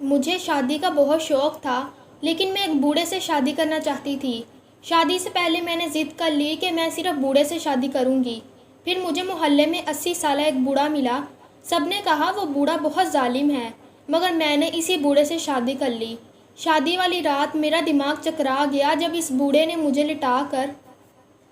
مجھے شادی کا بہت شوق تھا، لیکن میں ایک بوڑھے سے شادی کرنا چاہتی تھی۔ شادی سے پہلے میں نے ضد کر لی کہ میں صرف بوڑھے سے شادی کروں گی۔ پھر مجھے محلے میں 80 سالہ ایک بوڑھا ملا۔ سب نے کہا وہ بوڑھا بہت ظالم ہے، مگر میں نے اسی بوڑھے سے شادی کر لی۔ شادی والی رات میرا دماغ چکرا گیا جب اس بوڑھے نے مجھے لٹا کر۔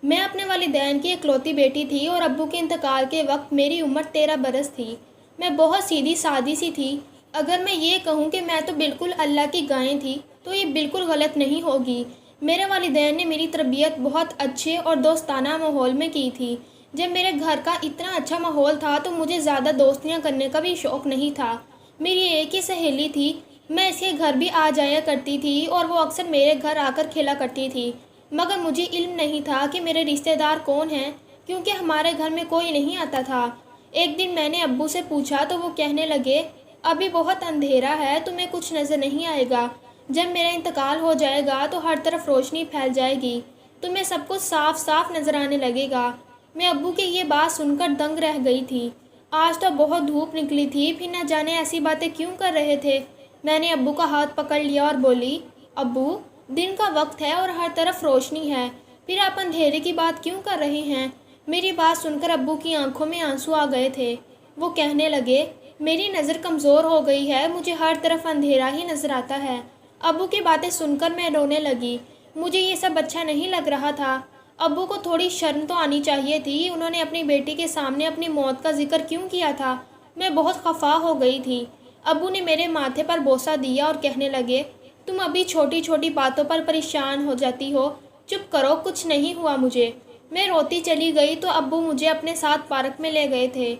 میں اپنے والدین کی اکلوتی بیٹی تھی اور ابو کے انتقال کے وقت میری عمر 13 برس تھی۔ میں بہت سیدھی سادی سی تھی۔ اگر میں یہ کہوں کہ میں تو بالکل اللہ کی گائے تھی تو یہ بالکل غلط نہیں ہوگی۔ میرے والدین نے میری تربیت بہت اچھے اور دوستانہ ماحول میں کی تھی۔ جب میرے گھر کا اتنا اچھا ماحول تھا تو مجھے زیادہ دوستیاں کرنے کا بھی شوق نہیں تھا۔ میری ایک ہی سہیلی تھی، میں اس کے گھر بھی آ جایا کرتی تھی اور وہ اکثر میرے گھر آ کر کھیلا کرتی تھی، مگر مجھے علم نہیں تھا کہ میرے رشتہ دار کون ہیں، کیونکہ ہمارے گھر میں کوئی نہیں آتا تھا۔ ایک دن میں نے ابو سے پوچھا تو وہ کہنے لگے، ابھی بہت اندھیرا ہے، تمہیں کچھ نظر نہیں آئے گا۔ جب میرا انتقال ہو جائے گا تو ہر طرف روشنی پھیل جائے گی، تمہیں سب کچھ صاف صاف نظر آنے لگے گا۔ میں ابو کی یہ بات سن کر دنگ رہ گئی تھی۔ آج تو بہت دھوپ نکلی تھی، پھر نہ جانے ایسی باتیں کیوں کر رہے تھے۔ میں نے ابو کا ہاتھ پکڑ لیا اور بولی، ابو، دن کا وقت ہے اور ہر طرف روشنی ہے، پھر آپ اندھیرے کی بات کیوں کر رہے ہیں؟ میری بات سن کر ابو کی آنکھوں میں آنسو آ گئے تھے۔ وہ کہنے لگے، میری نظر کمزور ہو گئی ہے، مجھے ہر طرف اندھیرا ہی نظر آتا ہے۔ ابو کی باتیں سن کر میں رونے لگی۔ مجھے یہ سب اچھا نہیں لگ رہا تھا۔ ابو کو تھوڑی شرم تو آنی چاہیے تھی، انہوں نے اپنی بیٹی کے سامنے اپنی موت کا ذکر کیوں کیا تھا؟ میں بہت خفا ہو گئی تھی۔ ابو نے میرے ماتھے پر بوسہ دیا اور کہنے لگے، تم ابھی چھوٹی چھوٹی باتوں پر پریشان ہو جاتی ہو، چپ کرو، کچھ نہیں ہوا مجھے۔ میں روتی چلی گئی تو ابو مجھے اپنے ساتھ پارک میں لے گئے تھے۔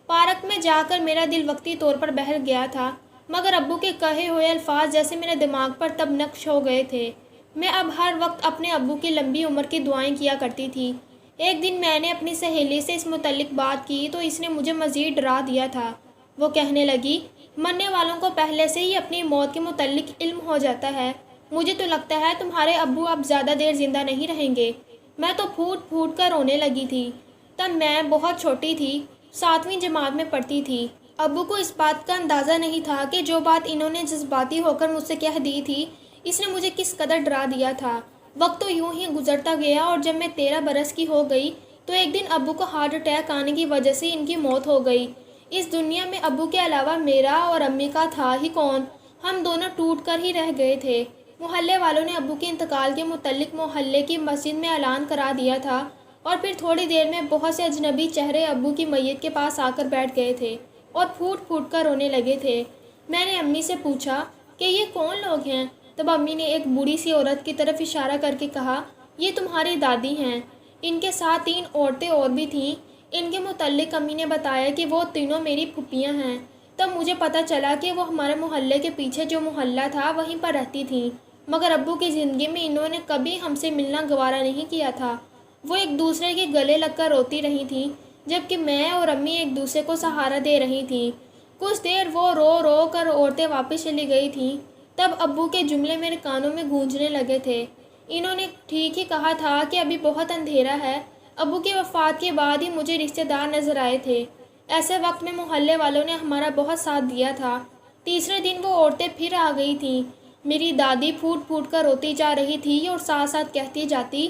پارک میں جا کر میرا دل وقتی طور پر بہل گیا تھا، مگر ابو کے کہے ہوئے الفاظ جیسے میرے دماغ پر تب نقش ہو گئے تھے۔ میں اب ہر وقت اپنے ابو کی لمبی عمر کی دعائیں کیا کرتی تھی۔ ایک دن میں نے اپنی سہیلی سے اس متعلق بات کی تو اس نے مجھے مزید ڈرا دیا تھا۔ وہ کہنے لگی، مرنے والوں کو پہلے سے ہی اپنی موت کے متعلق علم ہو جاتا ہے، مجھے تو لگتا ہے تمہارے ابو اب زیادہ دیر زندہ نہیں رہیں گے۔ میں تو پھوٹ پھوٹ کر رونے لگی تھی۔ تب میں بہت چھوٹی تھی، 7ویں جماعت میں پڑھتی تھی۔ ابو کو اس بات کا اندازہ نہیں تھا کہ جو بات انہوں نے جذباتی ہو کر مجھ سے کہہ دی تھی، اس نے مجھے کس قدر ڈرا دیا تھا۔ وقت تو یوں ہی گزرتا گیا اور جب میں 13 برس کی ہو گئی تو ایک دن ابو کو ہارٹ اٹیک آنے کی وجہ سے ان کی موت ہو گئی۔ اس دنیا میں ابو کے علاوہ میرا اور امی کا تھا ہی کون، ہم دونوں ٹوٹ کر ہی رہ گئے تھے۔ محلے والوں نے ابو کے انتقال کے متعلق محلے کی مسجد میں اعلان کرا دیا تھا اور پھر تھوڑی دیر میں بہت سے اجنبی چہرے ابو کی میت کے پاس آ کر بیٹھ گئے تھے اور پھوٹ پھوٹ کر رونے لگے تھے۔ میں نے امی سے پوچھا کہ یہ کون لوگ ہیں؟ تب امی نے ایک بوڑھی سی عورت کی طرف اشارہ کر کے کہا، یہ تمہاری دادی ہیں۔ ان کے ساتھ 3 عورتیں اور بھی تھیں۔ ان کے متعلق امی نے بتایا کہ وہ تینوں میری پھوپھیاں ہیں۔ تب مجھے پتہ چلا کہ وہ ہمارے محلے کے پیچھے جو محلہ تھا وہیں پر رہتی تھیں، مگر ابو کی زندگی میں انہوں نے کبھی ہم سے ملنا گوارا نہیں کیا تھا۔ وہ ایک دوسرے کے گلے لگ کر روتی رہی تھیں، جبکہ میں اور امی ایک دوسرے کو سہارا دے رہی تھیں۔ کچھ دیر وہ رو رو کر عورتیں واپس چلی گئی تھیں۔ تب ابو کے جملے میرے کانوں میں گونجنے لگے تھے، انہوں نے ٹھیک ہی کہا تھا کہ ابھی بہت اندھیرا ہے۔ ابو کی وفات کے بعد ہی مجھے رشتہ دار نظر آئے تھے۔ ایسے وقت میں محلے والوں نے ہمارا بہت ساتھ دیا تھا۔ تیسرے دن وہ عورتیں پھر آ گئی تھیں۔ میری دادی پھوٹ پھوٹ کر روتی جا رہی تھی اور ساتھ ساتھ کہتی جاتی،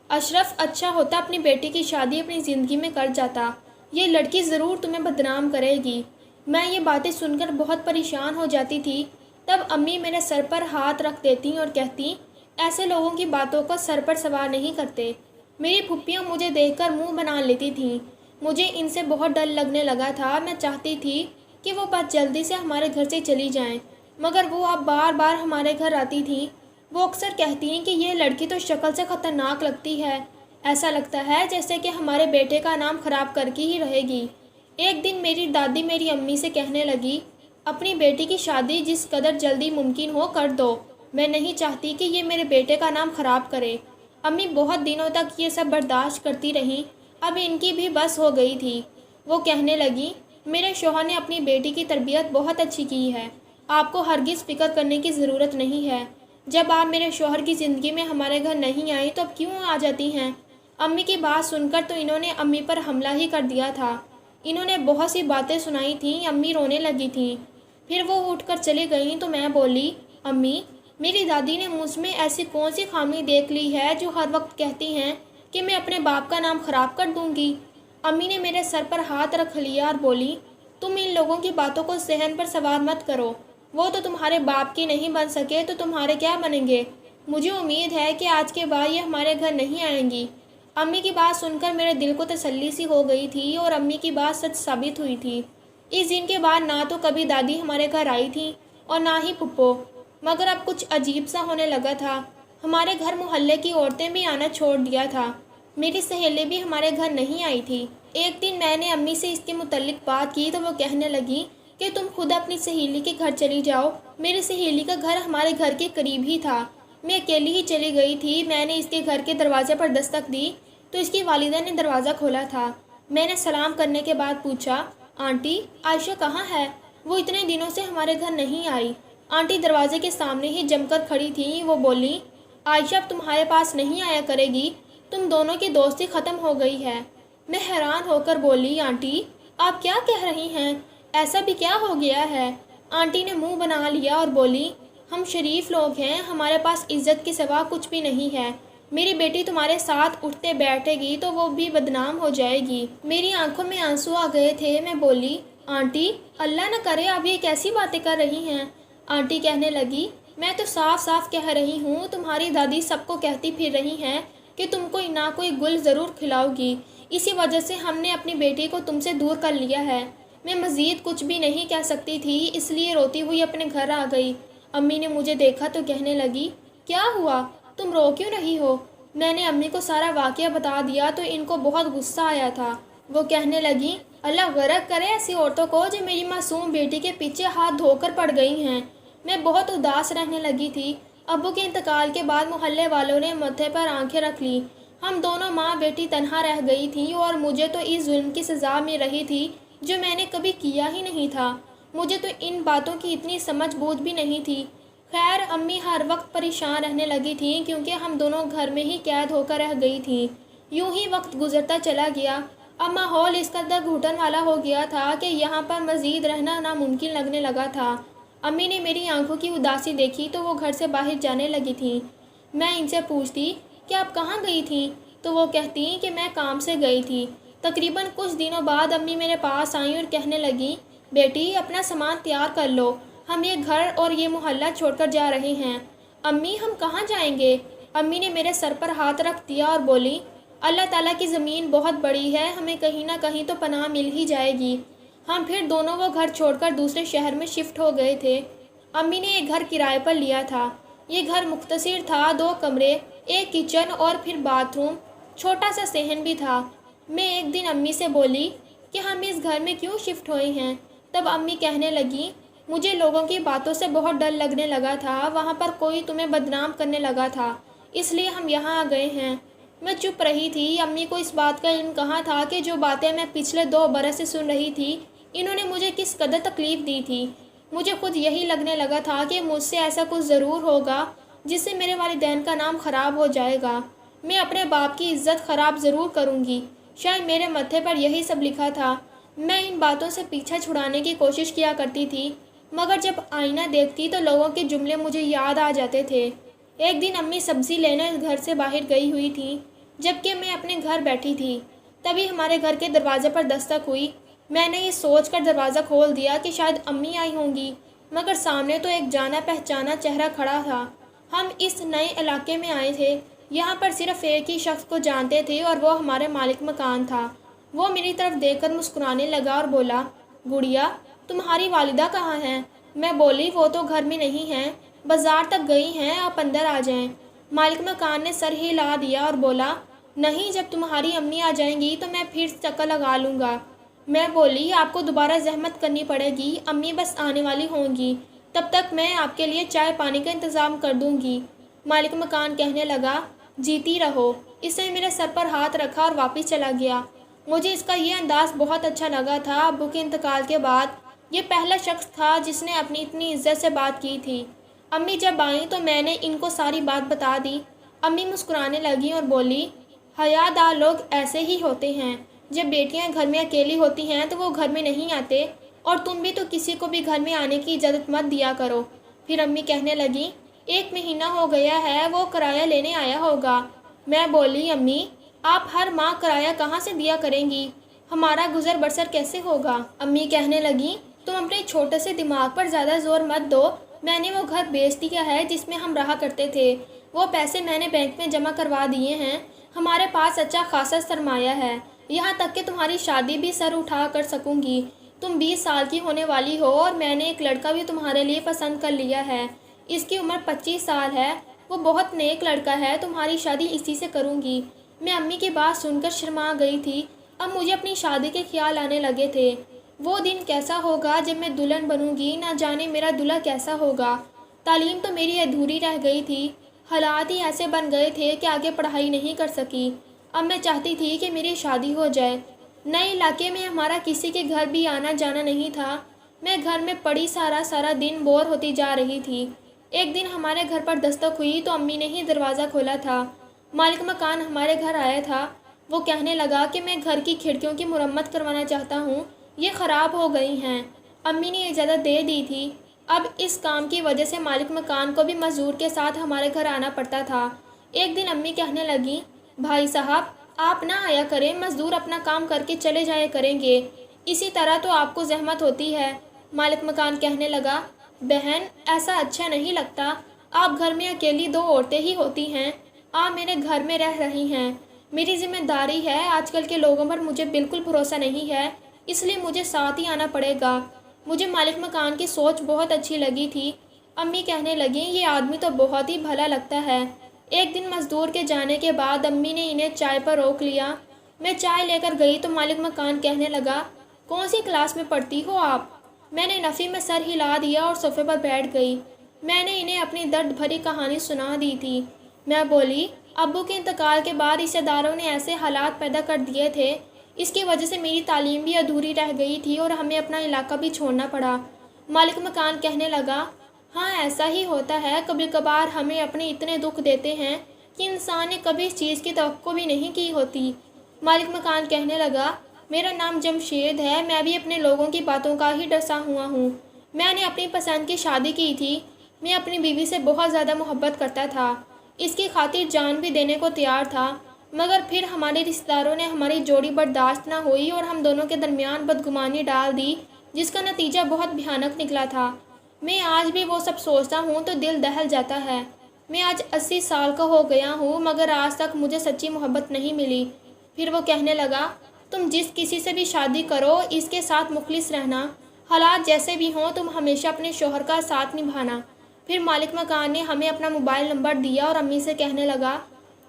اشرف، اچھا ہوتا اپنی بیٹی کی شادی اپنی زندگی میں کر جاتا، یہ لڑکی ضرور تمہیں بدنام کرے گی۔ میں یہ باتیں سن کر بہت پریشان ہو جاتی تھی۔ تب امی میرے سر پر ہاتھ رکھ دیتی اور کہتی، ایسے لوگوں کی باتوں کو سر پر سوار نہیں کرتے۔ میری پھوپھیاں مجھے دیکھ کر منہ بنا لیتی تھیں۔ مجھے ان سے بہت ڈر لگنے لگا تھا۔ میں چاہتی تھی کہ وہ بس جلدی سے ہمارے گھر سے چلی جائیں، مگر وہ اب بار بار ہمارے گھر آتی تھیں۔ وہ اکثر کہتی ہیں کہ یہ لڑکی تو شکل سے خطرناک لگتی ہے، ایسا لگتا ہے جیسے کہ ہمارے بیٹے کا نام خراب کر کے ہی رہے گی۔ ایک دن میری دادی میری امی سے کہنے لگی، اپنی بیٹی کی شادی جس قدر جلدی ممکن ہو کر دو، میں نہیں چاہتی کہ یہ میرے بیٹے کا نام خراب کرے۔ امی بہت دنوں تک یہ سب برداشت کرتی رہیں، اب ان کی بھی بس ہو گئی تھی۔ وہ کہنے لگی، میرے شوہر نے اپنی بیٹی کی تربیت بہت اچھی کی ہے، آپ کو ہرگز فکر کرنے کی ضرورت نہیں ہے۔ جب آپ میرے شوہر کی زندگی میں ہمارے گھر نہیں آئی تو اب کیوں آ جاتی ہیں؟ امی کی بات سن کر تو انہوں نے امی پر حملہ ہی کر دیا تھا۔ انہوں نے بہت سی باتیں سنائی تھیں، امی رونے لگی تھیں۔ پھر وہ اٹھ کر چلی گئیں تو میں بولی، امی، میری دادی نے مجھ میں ایسی کون سی خامی دیکھ لی ہے جو ہر وقت کہتی ہیں کہ میں اپنے باپ کا نام خراب کر دوں گی؟ امی نے میرے سر پر ہاتھ رکھ لیا اور بولی، تم ان لوگوں کی باتوں کو ذہن پر سوار مت کرو، وہ تو تمہارے باپ کی نہیں بن سکے تو تمہارے کیا بنیں گے؟ مجھے امید ہے کہ آج کے بعد یہ ہمارے گھر نہیں آئیں گی۔ امی کی بات سن کر میرے دل کو تسلی سی ہو گئی تھی اور امی کی بات سچ ثابت ہوئی تھی۔ اس دن کے بعد نہ تو کبھی دادی ہمارے گھر آئی تھی اور نہ ہی پھپھو، مگر اب کچھ عجیب سا ہونے لگا تھا۔ ہمارے گھر محلے کی عورتیں بھی آنا چھوڑ دیا تھا، میری سہیلی بھی ہمارے گھر نہیں آئی تھی۔ ایک دن میں نے امی سے اس کے متعلق بات کی تو وہ کہنے لگی کہ تم خود اپنی سہیلی کے گھر چلی جاؤ۔ میری سہیلی کا گھر ہمارے گھر کے قریب ہی تھا، میں اکیلی ہی چلی گئی تھی۔ میں نے اس کے گھر کے دروازے پر دستک دی تو اس کی والدہ نے دروازہ کھولا تھا۔ میں نے سلام کرنے کے بعد پوچھا، آنٹی، عائشہ کہاں ہے؟ وہ اتنے دنوں سے ہمارے گھر نہیں آئی۔ آنٹی دروازے کے سامنے ہی جم کر کھڑی تھیں۔ وہ بولی، عائشہ اب تمہارے پاس نہیں آیا کرے گی، تم دونوں کی دوستی ختم ہو گئی ہے۔ میں حیران ہو کر بولی، آنٹی آپ کیا کہہ رہی ہیں؟ ایسا بھی کیا ہو گیا ہے؟ آنٹی نے منہ بنا لیا اور بولی، ہم شریف لوگ ہیں، ہمارے پاس عزت کے سوا کچھ بھی نہیں ہے۔ میری بیٹی تمہارے ساتھ اٹھتے بیٹھے گی تو وہ بھی بدنام ہو جائے گی۔ میری آنکھوں میں آنسو آ گئے تھے۔ میں بولی، آنٹی اللہ نہ کرے آپ یہ کیسی باتیں کر رہی ہیں؟ آنٹی کہنے لگی، میں تو صاف صاف کہہ رہی ہوں، تمہاری دادی سب کو کہتی پھر رہی ہیں کہ تم کو نہ کوئی گل ضرور کھلاؤ گی، اسی وجہ سے ہم نے اپنی بیٹی کو تم سے دور کر لیا ہے۔ میں مزید کچھ بھی نہیں کہہ سکتی تھی، اس لیے روتی ہوئی اپنے گھر آ گئی۔ امی نے مجھے دیکھا تو کہنے لگی، کیا ہوا، تم رو کیوں رہی ہو؟ میں نے امی کو سارا واقعہ بتا دیا تو ان کو بہت غصہ آیا تھا۔ وہ کہنے لگی، اللہ غرق کرے ایسی عورتوں کو جو میری معصوم بیٹی کے پیچھے ہاتھ دھو کر پڑ گئی ہیں۔ میں بہت اداس رہنے لگی تھی۔ ابو کے انتقال کے بعد محلے والوں نے ماتھے پر آنکھیں رکھ لی۔ ہم دونوں ماں بیٹی تنہا رہ گئی تھیں اور مجھے تو اس ظلم کی سزا مل رہی تھی جو میں نے کبھی کیا ہی نہیں تھا۔ مجھے تو ان باتوں کی اتنی سمجھ بوجھ بھی نہیں تھی۔ خیر امی ہر وقت پریشان رہنے لگی تھیں کیونکہ ہم دونوں گھر میں ہی قید ہو کر رہ گئی تھیں۔ یوں ہی وقت گزرتا چلا گیا۔ اب ماحول اس قدر گھٹن والا ہو گیا تھا کہ یہاں پر مزید رہنا ناممکن لگنے لگا تھا۔ امی نے میری آنکھوں کی اداسی دیکھی تو وہ گھر سے باہر جانے لگی تھیں۔ میں ان سے پوچھتی کہ آپ کہاں گئی تھیں تو وہ کہتی کہ میں کام سے گئی تھی۔ تقریباً کچھ دنوں بعد امی میرے پاس آئیں اور کہنے لگیں، بیٹی اپنا سامان تیار کر لو، ہم یہ گھر اور یہ محلہ چھوڑ کر جا رہے ہیں۔ امی ہم کہاں جائیں گے؟ امی نے میرے سر پر ہاتھ رکھ دیا اور بولی، اللہ تعالیٰ کی زمین بہت بڑی ہے، ہمیں کہیں نہ کہیں تو پناہ مل ہی جائے گی۔ ہم پھر دونوں وہ گھر چھوڑ کر دوسرے شہر میں شفٹ ہو گئے تھے۔ امی نے ایک گھر کرائے پر لیا تھا۔ یہ گھر مختصر تھا، 2 کمرے، ایک کچن اور پھر باتھ روم، چھوٹا سا صحن بھی تھا۔ میں ایک دن امی سے بولی کہ ہم اس گھر میں کیوں شفٹ ہوئے ہیں؟ تب امی کہنے لگی، مجھے لوگوں کی باتوں سے بہت ڈر لگنے لگا تھا، وہاں پر کوئی تمہیں بدنام کرنے لگا تھا، اس لیے ہم یہاں آ گئے ہیں۔ میں چپ رہی تھی۔ امی کو اس بات کا علم کہاں تھا کہ جو باتیں میں پچھلے 2 برس سے سن رہی تھی انہوں نے مجھے کس قدر تکلیف دی تھی۔ مجھے خود یہی لگنے لگا تھا کہ مجھ سے ایسا کچھ ضرور ہوگا جس سے میرے والدین کا نام خراب ہو جائے گا۔ میں اپنے باپ کی عزت خراب ضرور کروں گی۔ شاید میرے ماتھے پر یہی سب لکھا تھا۔ میں ان باتوں سے پیچھا چھڑانے کی کوشش کیا کرتی تھی، مگر جب آئینہ دیکھتی تو لوگوں کے جملے مجھے یاد آ جاتے تھے۔ ایک دن امی سبزی لینے گھر سے باہر گئی ہوئی تھیں، جبکہ میں اپنے گھر بیٹھی تھی۔ تبھی ہمارے گھر کے دروازے پر دستک ہوئی۔ میں نے یہ سوچ کر دروازہ کھول دیا کہ شاید امی آئی ہوں گی، مگر سامنے تو ایک جانا پہچانا چہرہ کھڑا تھا۔ ہم اس نئے علاقے میں آئے تھے، یہاں پر صرف ایک ہی شخص کو جانتے تھے اور وہ ہمارے مالک مکان تھا۔ وہ میری طرف دیکھ کر مسکرانے لگا اور بولا، گڑیا تمہاری والدہ کہاں ہیں؟ میں بولی، وہ تو گھر میں نہیں ہیں، بازار تک گئی ہیں، آپ اندر آ جائیں۔ مالک مکان نے سر ہلا دیا اور بولا، نہیں، جب تمہاری امی آ جائیں گی تو میں پھر چکر لگا لوں گا۔ میں بولی، آپ کو دوبارہ زحمت کرنی پڑے گی، امی بس آنے والی ہوں گی، تب تک میں آپ کے لیے چائے پانی کا انتظام کر دوں گی۔ مالک مکان کہنے لگا، جیتی رہو۔ اس نے میرے سر پر ہاتھ رکھا اور واپس چلا گیا۔ مجھے اس کا یہ انداز بہت اچھا لگا تھا۔ ابو کے انتقال کے بعد یہ پہلا شخص تھا جس نے اپنی اتنی عزت سے بات کی تھی۔ امی جب آئیں تو میں نے ان کو ساری بات بتا دی۔ امی مسکرانے لگیں اور بولی، حیادار لوگ ایسے ہی ہوتے ہیں، جب بیٹیاں گھر میں اکیلی ہوتی ہیں تو وہ گھر میں نہیں آتے۔ اور تم بھی تو کسی کو بھی گھر میں آنے کی اجازت مت دیا کرو۔ پھر امی کہنے لگیں 1 مہینہ ہو گیا ہے، وہ کرایہ لینے آیا ہوگا۔ میں بولی امی آپ ہر ماہ کرایہ کہاں سے دیا کریں گی، ہمارا گزر بسر کیسے ہوگا؟ امی کہنے لگیں تم اپنے چھوٹے سے دماغ پر زیادہ زور مت دو، میں نے وہ گھر بیچ دیا ہے جس میں ہم رہا کرتے تھے، وہ پیسے میں نے بینک میں جمع کروا دیے ہیں، ہمارے پاس اچھا خاصا سرمایہ ہے، یہاں تک کہ تمہاری شادی بھی سر اٹھا کر سکوں گی۔ تم 20 سال کی ہونے والی ہو اور میں نے ایک لڑکا بھی تمہارے لیے پسند کر لیا ہے، اس کی عمر 25 سال ہے، وہ بہت نیک لڑکا ہے، تمہاری شادی اسی سے کروں گی۔ میں امی کی بات سن کر شرما گئی تھی، اب مجھے اپنی شادی کے خیال آنے لگے تھے۔ وہ دن کیسا ہوگا جب میں دلہن بنوں گی، نہ جانے میرا دلہا کیسا ہوگا۔ تعلیم تو میری ادھوری رہ گئی تھی، حالات ہی ایسے بن گئے تھے کہ آگے پڑھائی نہیں کر سکی۔ اب میں چاہتی تھی کہ میری شادی ہو جائے۔ نئے علاقے میں ہمارا کسی کے گھر بھی آنا جانا نہیں تھا، میں گھر میں پڑی سارا دن بور ہوتی جا رہی تھی۔ ایک دن ہمارے گھر پر دستک ہوئی تو امی نے ہی دروازہ کھولا تھا۔ مالک مکان ہمارے گھر آیا تھا، وہ کہنے لگا کہ میں گھر کی کھڑکیوں کی مرمت کروانا چاہتا ہوں، یہ خراب ہو گئی ہیں۔ امی نے اجازت دے دی تھی، اب اس کام کی وجہ سے مالک مکان کو بھی مزدور کے ساتھ ہمارے گھر آنا پڑتا تھا۔ ایک دن امی کہنے لگیں بھائی صاحب آپ نہ آیا کریں، مزدور اپنا کام کر کے چلے جایا کریں گے، اسی طرح تو آپ کو زحمت ہوتی ہے۔ مالک مکان کہنے لگا بہن ایسا اچھا نہیں لگتا، آپ گھر میں اکیلی 2 عورتیں ہی ہوتی ہیں، آپ میرے گھر میں رہ رہی ہیں، میری ذمہ داری ہے، آج کل کے لوگوں پر مجھے بالکل بھروسہ نہیں ہے، اس لیے مجھے ساتھ ہی آنا پڑے گا۔ مجھے مالک مکان کی سوچ بہت اچھی لگی تھی۔ امی کہنے لگیں یہ آدمی تو بہت ہی بھلا لگتا ہے۔ ایک دن مزدور کے جانے کے بعد امی نے انہیں چائے پر روک لیا، میں چائے لے کر گئی تو مالک مکان کہنے لگا کون سی کلاس میں پڑھتی ہو آپ؟ میں نے نفی میں سر ہلا دیا اور صوفے پر بیٹھ گئی۔ میں نے انہیں اپنی درد بھری کہانی سنا دی تھی۔ میں بولی ابو کے انتقال کے بعد رشتہ داروں نے ایسے حالات پیدا کر دیے تھے، اس کی وجہ سے میری تعلیم بھی ادھوری رہ گئی تھی اور ہمیں اپنا علاقہ بھی چھوڑنا پڑا۔ مالک مکان کہنے لگا ہاں ایسا ہی ہوتا ہے، کبھی کبھار ہمیں اپنے اتنے دکھ دیتے ہیں کہ انسان نے کبھی اس چیز کی توقع بھی نہیں کی ہوتی۔ مالک مکان کہنے لگا میرا نام جمشید ہے، میں بھی اپنے لوگوں کی باتوں کا ہی ڈسا ہوا ہوں، میں نے اپنی پسند کی شادی کی تھی، میں اپنی بیوی سے بہت زیادہ محبت کرتا تھا، اس کی خاطر جان بھی دینے کو تیار تھا، مگر پھر ہمارے رشتہ داروں نے ہماری جوڑی برداشت نہ ہوئی اور ہم دونوں کے درمیان بدگمانی ڈال دی، جس کا نتیجہ بہت بھیانک نکلا تھا۔ میں آج بھی وہ سب سوچتا ہوں تو دل دہل جاتا ہے۔ میں آج 80 سال کا ہو گیا ہوں مگر آج تک مجھے سچی محبت نہیں ملی۔ پھر وہ کہنے لگا تم جس کسی سے بھی شادی کرو اس کے ساتھ مخلص رہنا، حالات جیسے بھی ہوں تم ہمیشہ اپنے شوہر کا ساتھ نبھانا۔ پھر مالک مکان نے ہمیں اپنا موبائل نمبر دیا اور امی سے کہنے لگا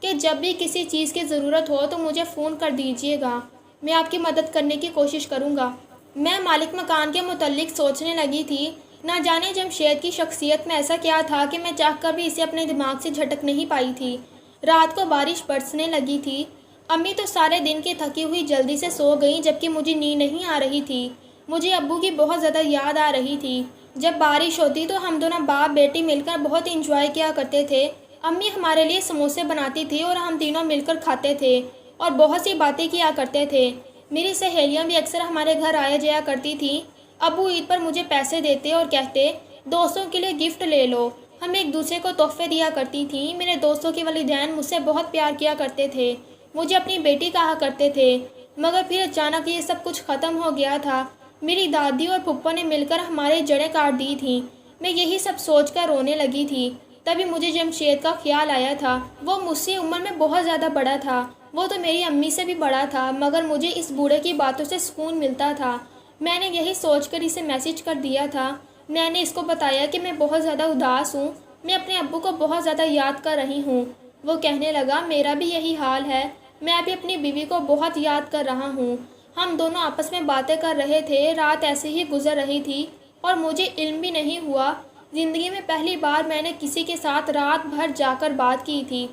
کہ جب بھی کسی چیز کی ضرورت ہو تو مجھے فون کر دیجیے گا، میں آپ کی مدد کرنے کی کوشش کروں گا۔ میں مالک مکان کے متعلق سوچنے لگی تھی، نہ جانے جمشید کی شخصیت میں ایسا کیا تھا کہ میں چاہ کر بھی اسے اپنے دماغ سے جھٹک نہیں پائی تھی۔ رات کو بارش برسنے لگی تھی، امی تو سارے دن کی تھکی ہوئی جلدی سے سو گئیں جبکہ مجھے نیند نہیں آ رہی تھی۔ مجھے ابو کی بہت زیادہ یاد آ رہی تھی۔ جب بارش ہوتی تو ہم دونوں باپ بیٹی مل کر بہت انجوائے کیا کرتے تھے، امی ہمارے لیے سموسے بناتی تھی اور ہم تینوں مل کر کھاتے تھے اور بہت سی باتیں کیا کرتے تھے۔ میری سہیلیاں بھی اکثر ہمارے گھر آیا جایا کرتی تھیں۔ ابو عید پر مجھے پیسے دیتے اور کہتے دوستوں کے لیے گفٹ لے لو، ہم ایک دوسرے کو تحفے دیا کرتی تھیں۔ میرے دوستوں کے والدین مجھ سے بہت پیار کیا کرتے تھے، مجھے اپنی بیٹی کہا کرتے تھے، مگر پھر اچانک یہ سب کچھ ختم ہو گیا تھا۔ میری دادی اور پھپھو نے مل کر ہماری جڑیں کاٹ دی تھیں۔ میں یہی سب سوچ کر رونے لگی تھی، تبھی مجھے جمشید کا خیال آیا تھا۔ وہ مجھ سے عمر میں بہت زیادہ بڑا تھا، وہ تو میری امی سے بھی بڑا تھا، مگر مجھے اس بوڑھے کی باتوں سے سکون ملتا تھا۔ میں نے یہی سوچ کر اسے میسج کر دیا تھا۔ میں نے اس کو بتایا کہ میں بہت زیادہ اداس ہوں، میں اپنے ابو کو بہت زیادہ یاد کر رہی ہوں۔ وہ کہنے لگا میرا بھی یہی حال ہے، میں بھی اپنی بیوی کو بہت یاد کر رہا ہوں۔ ہم دونوں آپس میں باتیں کر رہے تھے، رات ایسے ہی گزر رہی تھی اور مجھے علم بھی نہیں ہوا۔ زندگی میں پہلی بار میں نے کسی کے ساتھ رات بھر جا کر بات کی تھی۔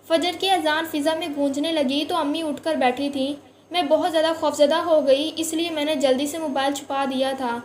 فجر کی اذان فضا میں گونجنے لگی تو امی اٹھ کر بیٹھی تھیں۔ میں بہت زیادہ خوفزدہ ہو گئی، اس لیے میں نے جلدی سے موبائل چھپا دیا تھا۔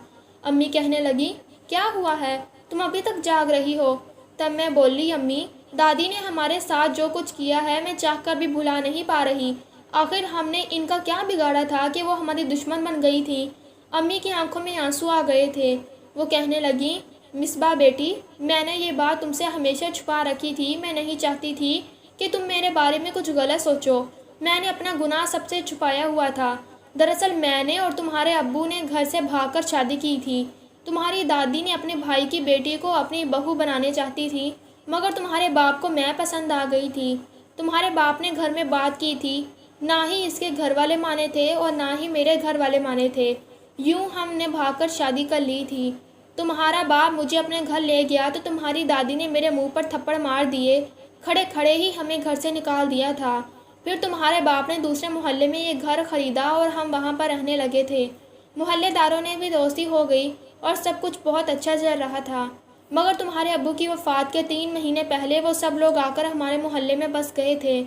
امی کہنے لگی کیا ہوا ہے، تم ابھی تک جاگ رہی ہو؟ تب میں بولی امی دادی نے ہمارے ساتھ جو کچھ کیا ہے میں چاہ کر بھی بھلا نہیں پا رہی، آخر ہم نے ان کا کیا بگاڑا تھا کہ وہ ہماری دشمن بن گئی تھی؟ امی کی آنکھوں میں آنسو آ گئے تھے۔ وہ کہنے لگیں، مصباح بیٹی، میں نے یہ بات تم سے ہمیشہ چھپا رکھی تھی۔ میں نہیں چاہتی تھی کہ تم میرے بارے میں کچھ غلط سوچو۔ میں نے اپنا گناہ سب سے چھپایا ہوا تھا۔ دراصل میں نے اور تمہارے ابو نے گھر سے بھاگ کر شادی کی تھی۔ تمہاری دادی نے اپنے بھائی کی بیٹی کو اپنی بہو بنانے چاہتی تھی، مگر تمہارے باپ کو میں پسند آ گئی تھی۔ تمہارے باپ نے گھر میں بات کی تھی، نہ ہی اس کے گھر والے مانے تھے اور نہ ہی میرے گھر والے مانے تھے۔ یوں ہم نے بھاگ کر شادی کر لی تھی۔ تمہارا باپ مجھے اپنے گھر لے گیا تو تمہاری دادی نے میرے منہ پر تھپڑ مار دیے، کھڑے کھڑے ہی ہمیں گھر سے نکال دیا تھا۔ پھر تمہارے باپ نے دوسرے محلے میں یہ گھر خریدا اور ہم وہاں پر رہنے لگے تھے۔ محلے داروں نے بھی دوستی ہو گئی اور سب کچھ بہت اچھا چل رہا تھا، مگر تمہارے ابو کی وفات کے 3 مہینے پہلے وہ سب لوگ آ کر ہمارے محلے میں بس گئے تھے۔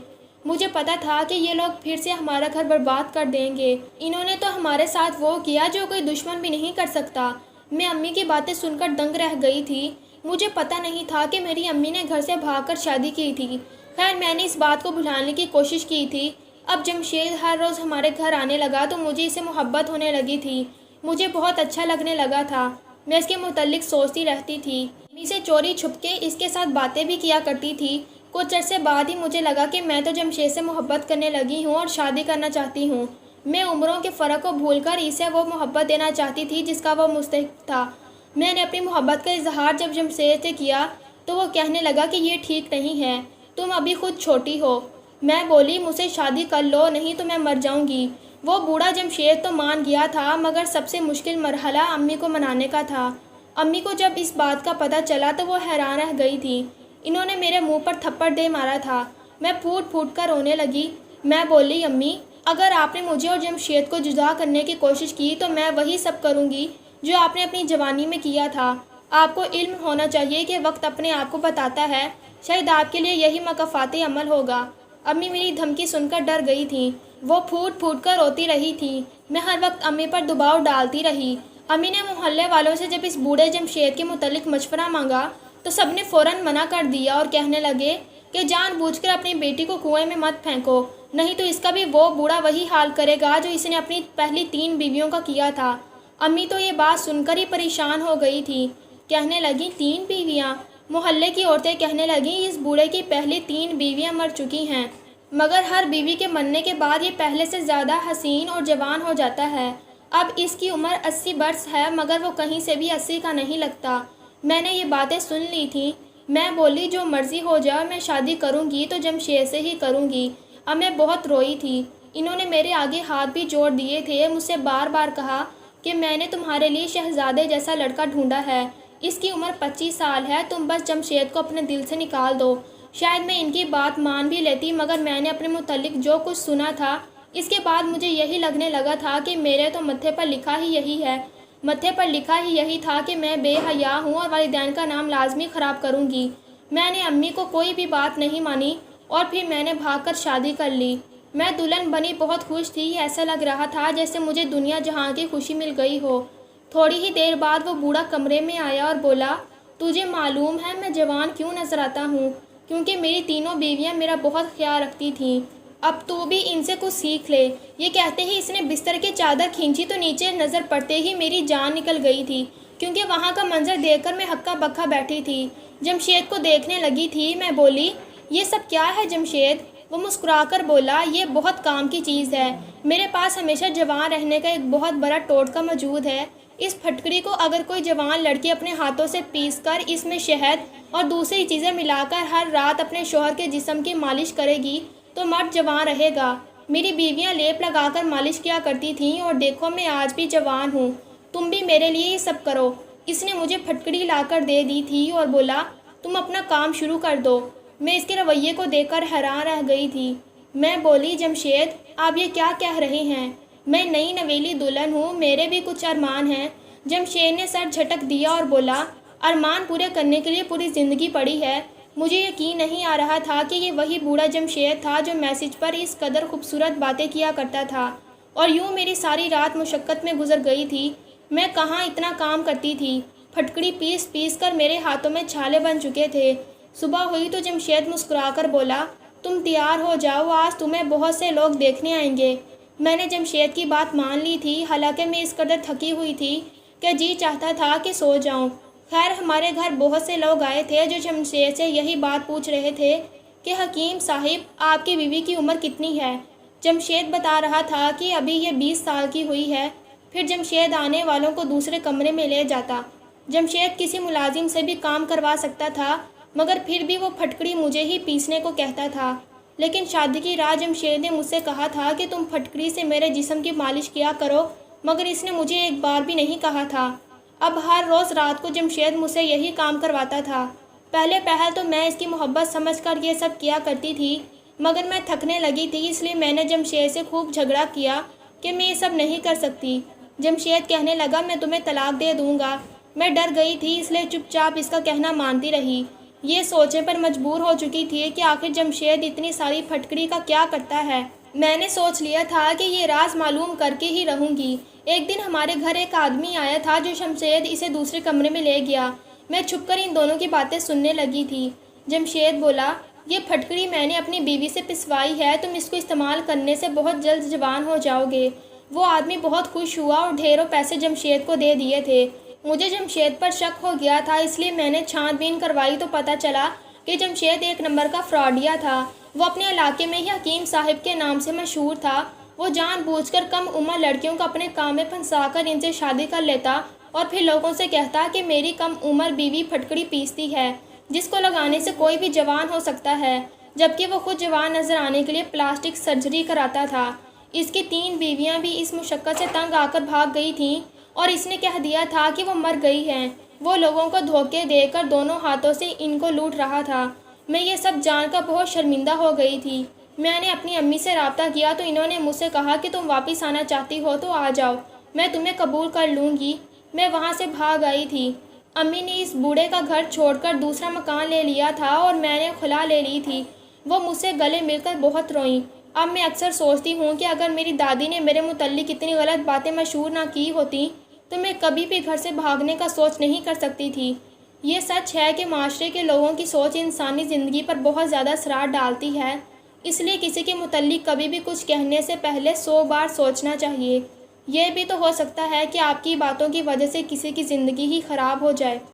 مجھے پتا تھا کہ یہ لوگ پھر سے ہمارا گھر برباد کر دیں گے۔ انہوں نے تو ہمارے ساتھ وہ کیا جو کوئی دشمن بھی نہیں کر سکتا۔ میں امی کی باتیں سن کر دنگ رہ گئی تھی۔ مجھے پتا نہیں تھا کہ میری امی نے گھر سے بھاگ کر شادی کی تھی۔ خیر، میں نے اس بات کو بھلانے کی کوشش کی تھی۔ اب جمشید ہر روز ہمارے گھر آنے لگا تو مجھے اسے محبت ہونے لگی تھی۔ مجھے بہت اچھا لگنے لگا تھا۔ میں اس کے متعلق سوچتی رہتی تھی، امی سے چوری چھپ کے اس کے ساتھ باتیں بھی کیا کرتی تھی۔ کچھ عرصے بعد ہی مجھے لگا کہ میں تو جمشید سے محبت کرنے لگی ہوں اور شادی کرنا چاہتی ہوں۔ میں عمروں کے فرق کو بھول کر اسے وہ محبت دینا چاہتی تھی جس کا وہ مستحق تھا۔ میں نے اپنی محبت کا اظہار جب جمشید سے کیا تو وہ کہنے لگا کہ یہ ٹھیک نہیں ہے، تم ابھی خود چھوٹی ہو۔ میں بولی، مجھ سے شادی کر لو، نہیں تو میں مر جاؤں گی۔ وہ بوڑھا جمشید تو مان گیا تھا، مگر سب سے مشکل مرحلہ امی کو منانے کا تھا۔ امی کو جب اس بات کا پتہ چلا تو وہ حیران رہ گئی تھی۔ انہوں نے میرے منہ پر تھپڑ دے مارا تھا۔ میں پھوٹ پھوٹ کر رونے لگی۔ میں بولی، امی، اگر آپ نے مجھے اور جمشید کو جدا کرنے کی کوشش کی تو میں وہی سب کروں گی جو آپ نے اپنی جوانی میں کیا تھا۔ آپ کو علم ہونا چاہیے کہ وقت اپنے آپ کو بتاتا ہے، شاید آپ کے لیے یہی مکافات عمل ہوگا۔ امی میری دھمکی سن کر ڈر گئی تھیں۔ وہ پھوٹ پھوٹ کر روتی رہی تھی۔ میں ہر وقت امی پر دباؤ ڈالتی رہی۔ امی نے محلے والوں سے جب اس بوڑھے جمشید کے متعلق مشورہ مانگا تو سب نے فوراً منع کر دیا اور کہنے لگے کہ جان بوجھ کر اپنی بیٹی کو کنویں میں مت پھینکو، نہیں تو اس کا بھی وہ بوڑھا وہی حال کرے گا جو اس نے اپنی پہلی 3 بیویوں کا کیا تھا۔ امی تو یہ بات سن کر ہی پریشان ہو گئی تھی۔ کہنے لگیں، 3 بیویاں؟ محلے کی عورتیں کہنے لگیں، اس بوڑھے کی پہلی 3 بیویاں مر چکی ہیں، مگر ہر بیوی کے مرنے کے بعد یہ پہلے سے زیادہ حسین اور جوان ہو جاتا ہے۔ اب اس کی عمر 80 برس ہے، مگر وہ کہیں سے بھی 80 کا نہیں لگتا۔ میں نے یہ باتیں سن لی تھیں۔ میں بولی، جو مرضی ہو جائے، میں شادی کروں گی تو جمشید سے ہی کروں گی۔ اب میں بہت روئی تھی۔ انہوں نے میرے آگے ہاتھ بھی جوڑ دیے تھے، مجھ سے بار بار کہا کہ میں نے تمہارے لیے شہزادے جیسا لڑکا ڈھونڈا ہے، اس کی عمر 25 سال ہے، تم بس جمشید کو اپنے دل سے نکال دو۔ شاید میں ان کی بات مان بھی لیتی، مگر میں نے اپنے متعلق جو کچھ سنا تھا اس کے بعد مجھے یہی لگنے لگا تھا کہ میرے تو متھے پر لکھا ہی یہی ہے، متھے پر لکھا ہی یہی تھا کہ میں بے حیا ہوں اور والدین کا نام لازمی خراب کروں گی۔ میں نے امی کو کوئی بھی بات نہیں مانی اور پھر میں نے بھاگ کر شادی کر لی۔ میں دلہن بنی بہت خوش تھی، ایسا لگ رہا تھا جیسے مجھے دنیا جہاں کی خوشی مل گئی ہو۔ تھوڑی ہی دیر بعد وہ بوڑھا کمرے میں آیا اور بولا، تجھے معلوم ہے میں جوان کیوں نظر آتا ہوں؟ کیونکہ میری تینوں بیویاں میرا بہت خیال رکھتی تھیں۔ اب تو بھی ان سے کچھ سیکھ لے۔ یہ کہتے ہی اس نے بستر کی چادر کھینچی تو نیچے نظر پڑتے ہی میری جان نکل گئی تھی، کیونکہ وہاں کا منظر دیکھ کر میں ہکا بکا بیٹھی تھی۔ جمشید کو دیکھنے لگی تھی۔ میں بولی، یہ سب کیا ہے جمشید؟ وہ مسکرا کر بولا، یہ بہت کام کی چیز ہے، میرے پاس ہمیشہ جوان رہنے کا ایک بہت بڑا ٹوٹکا موجود ہے۔ اس پھٹکڑی کو اگر کوئی جوان لڑکی اپنے ہاتھوں سے پیس کر اس میں شہد اور دوسری چیزیں ملا کر ہر رات اپنے شوہر کے جسم کی مالش کرے گی تو مرد جوان رہے گا۔ میری بیویاں لیپ لگا کر مالش کیا کرتی تھیں اور دیکھو میں آج بھی جوان ہوں۔ تم بھی میرے لیے یہ سب کرو۔ اس نے مجھے پھٹکڑی لا کر دے دی تھی اور بولا، تم اپنا کام شروع کر دو۔ میں اس کے رویے کو دیکھ کر حیران رہ گئی تھی۔ میں بولی، جمشید، آپ یہ کیا کہہ رہے ہیں؟ میں نئی نویلی دلہن ہوں، میرے بھی کچھ ارمان ہیں۔ جمشید نے سر جھٹک دیا اور بولا، ارمان پورے کرنے کے لیے پوری زندگی پڑی ہے۔ مجھے یقین نہیں آ رہا تھا کہ یہ وہی بوڑھا جمشید تھا جو میسج پر اس قدر خوبصورت باتیں کیا کرتا تھا، اور یوں میری ساری رات مشقت میں گزر گئی تھی۔ میں کہاں اتنا کام کرتی تھی، پھٹکڑی پیس پیس کر میرے ہاتھوں میں چھالے بن چکے تھے۔ صبح ہوئی تو جمشید مسکرا کر بولا، تم تیار ہو جاؤ، آج تمہیں بہت سے لوگ دیکھنے آئیں گے۔ میں نے جمشید کی بات مان لی تھی، حالانکہ میں اس قدر تھکی ہوئی تھی کہ جی چاہتا تھا کہ سو جاؤں۔ خیر ہمارے گھر بہت سے لوگ آئے تھے جو جمشید سے یہی بات پوچھ رہے تھے کہ حکیم صاحب آپ کی بیوی کی عمر کتنی ہے؟ جمشید بتا رہا تھا کہ ابھی یہ 20 سال کی ہوئی ہے۔ پھر جمشید آنے والوں کو دوسرے کمرے میں لے جاتا۔ جمشید کسی ملازم سے بھی کام کروا سکتا تھا، مگر پھر بھی وہ پھٹکڑی مجھے ہی پیسنے کو کہتا تھا۔ لیکن شادی کی رات جمشید نے مجھ سے کہا تھا کہ تم پھٹکڑی سے میرے جسم کی مالش کیا کرو، مگر اس نے مجھے ایک بار بھی نہیں کہا تھا۔ اب ہر روز رات کو جمشید مجھ سے یہی کام کرواتا تھا۔ پہلے تو میں اس کی محبت سمجھ کر یہ سب کیا کرتی تھی، مگر میں تھکنے لگی تھی، اس لیے میں نے جمشید سے خوب جھگڑا کیا کہ میں یہ سب نہیں کر سکتی۔ جمشید کہنے لگا میں تمہیں طلاق دے دوں گا۔ میں ڈر گئی تھی، اس لیے چپ چاپ اس کا کہنا مانتی رہی۔ یہ سوچنے پر مجبور ہو چکی تھی کہ آخر جمشید اتنی ساری پھٹکڑی کا کیا کرتا ہے۔ میں نے سوچ لیا تھا کہ یہ راز معلوم کر کے ہی رہوں گی۔ ایک دن ہمارے گھر ایک آدمی آیا تھا جو جمشید اسے دوسرے کمرے میں لے گیا۔ میں چھپ کر ان دونوں کی باتیں سننے لگی تھی۔ جمشید بولا، یہ پھٹکڑی میں نے اپنی بیوی سے پسوائی ہے، تم اس کو استعمال کرنے سے بہت جلد جوان ہو جاؤ گے۔ وہ آدمی بہت خوش ہوا اور ڈھیروں پیسے جمشید کو دے دیے تھے۔ مجھے جمشید پر شک ہو گیا تھا، اس لیے میں نے چھان بین کروائی تو پتہ چلا کہ جمشید ایک نمبر کا فراڈیا تھا۔ وہ اپنے علاقے میں ہی حکیم صاحب کے نام سے مشہور تھا۔ وہ جان بوجھ کر کم عمر لڑکیوں کو اپنے کام میں پھنسا کر ان سے شادی کر لیتا اور پھر لوگوں سے کہتا کہ میری کم عمر بیوی پھٹکڑی پیستی ہے، جس کو لگانے سے کوئی بھی جوان ہو سکتا ہے، جبکہ وہ خود جوان نظر آنے کے لیے پلاسٹک سرجری کراتا تھا۔ اس کی 3 بیویاں بھی اس مشقت سے تنگ آ کر بھاگ گئی تھیں اور اس نے کہہ دیا تھا کہ وہ مر گئی ہیں۔ وہ لوگوں کو دھوکے دے کر دونوں ہاتھوں سے ان کو لوٹ رہا تھا۔ میں یہ سب جان کر بہت شرمندہ ہو گئی تھی۔ میں نے اپنی امی سے رابطہ کیا تو انہوں نے مجھ سے کہا کہ تم واپس آنا چاہتی ہو تو آ جاؤ، میں تمہیں قبول کر لوں گی۔ میں وہاں سے بھاگ آئی تھی۔ امی نے اس بوڑھے کا گھر چھوڑ کر دوسرا مکان لے لیا تھا اور میں نے خلا لے لی تھی۔ وہ مجھ سے گلے مل کر بہت روئیں۔ اب میں اکثر سوچتی ہوں کہ اگر میری دادی نے میرے متعلق اتنی غلط باتیں مشہور نہ کی ہوتی تو میں کبھی بھی گھر سے بھاگنے کا سوچ نہیں کر سکتی تھی۔ یہ سچ ہے کہ معاشرے کے لوگوں کی سوچ انسانی زندگی پر بہت زیادہ اثرات ڈالتی ہے، اس لیے کسی کے متعلق کبھی بھی کچھ کہنے سے پہلے 100 بار سوچنا چاہیے۔ یہ بھی تو ہو سکتا ہے کہ آپ کی باتوں کی وجہ سے کسی کی زندگی ہی خراب ہو جائے۔